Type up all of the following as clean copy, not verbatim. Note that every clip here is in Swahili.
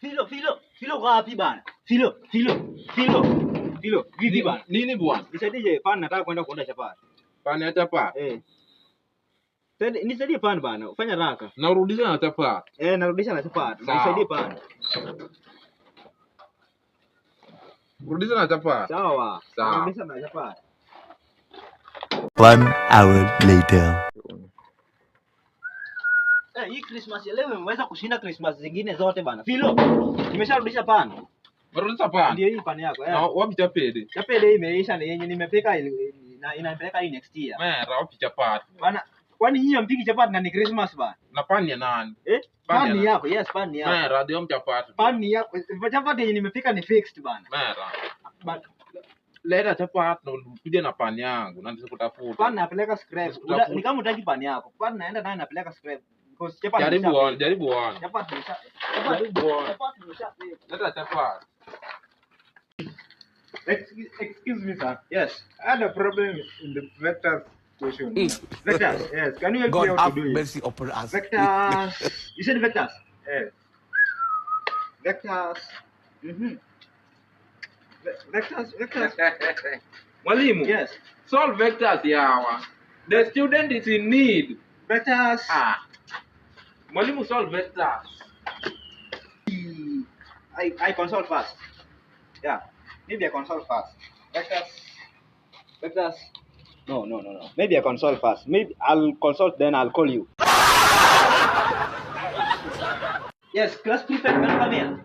Filo wapi bana? Filo. Vipi bana? Nini bwana? Nisaidie pan, nataka kwenda kuonda chapati. Pan ya chapati? Nisaidie pan bana, fanya haraka. Narudisha na chapati. Narudisha na chapati. Nisaidie pan. Rudisha na chapati. Sawa. Narudisha na chapati. 1 hour later. Hii Christmas ya leo imeweza kushinda Christmas zingine zote bana. Filo, nimesharudisha pan. Marudisha pan? Ndio hii pan yako. Wapi chapede? Chapede imeisha na yenye nimepika na inapeleka hii next year. Mera, wapi chapati? Bana, kwani nyinyi mpiki chapati na ni Christmas bana? Na pan ya nani? Pan ni yako. Yes, pan ni yako. Mera, ndio chapati. Pan ni yako. Chapati yenye nimepika ni fixed bana. Mera. Leta chapati na kuja na pan yangu na nisikutafuta. Pan napeleka scrap. Ni kama utaki pan yako. Pan naenda naye napeleka scrap. Because chapati. Jaribu one. Chapati ni Chapati ni leta chapati. Excuse me, sir. Yes. I had a problem in the vectors question. Vectors. Yes. Can you help me out to do it? Mercy upon us. Vectors. You said vectors? Yes. Vectors. Vectors. Mwalimu. Yes. Solve vectors yawa. The student is in need. Vectors. Mwalimu, solve vectors. I consult first. Yeah. Maybe I consult first. Vectors. No. Maybe I consult first. Maybe I'll consult, then I'll call you. Yes, class prefect, come here.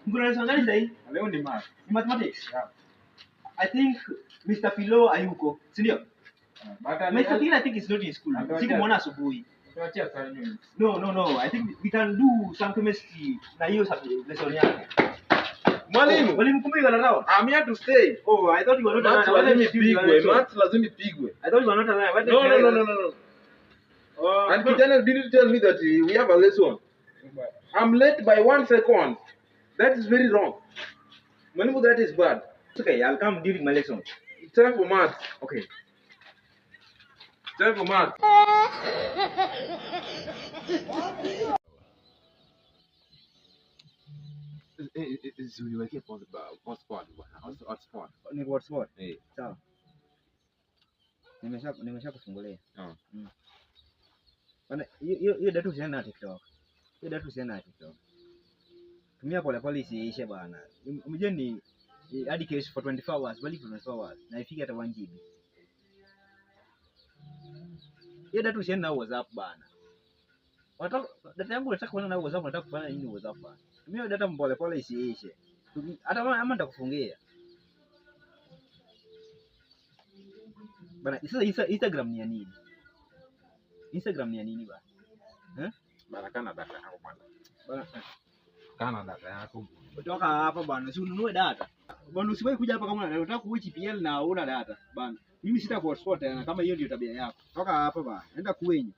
Kuna lesson gani sahi? Leo ni math. Mathematics. Yeah. I think Mr. Philo hayuko, si ndio? Mr. Philo I think is not in school. Sikumwona asubuhi. Tuachie assignment. No. I think we can do some chemistry na hiyo lesson yake. Mwalimu, kumbe you are around? I'm here to stay. Oh, I thought you were not around. Math lazima ipigwe. I thought you were not around. No. And Kijana didn't tell me that we have a lesson. I'm late by 1 second. That is very wrong. Mwalimu, that is bad. It's okay, I'll come during my lesson. It's time for math. Okay. It's time for math. Uliwekea hotspot bwana. Hotspot. Ni hotspot. Sawa. Nimeshakufungulia. Bana, hiyo data usiana na TikTok. Tumia pole isiishe bana. Umejua ni hadi cash for 24 hours, bali for 24 hours. Na ifike hata 1 GB. Hiyo data usiana na WhatsApp bana. Data yangu nataka kuona na WhatsApp, nataka kufanya nini WhatsApp bana? Tumia data pole isiishe. Hata ama nitakufungia. Bana, Instagram ni ya nini? Bana? Bana, kana data yako bana. Kana data yako. Kutoka hapa bana, si ununue data. Bana, usiwahi kuja hapa kama unataka kuichi PL na una data. Bana, mimi sita hotspot tena kama hiyo ndio tabia yako. Toka hapa bana, nenda kuwenye.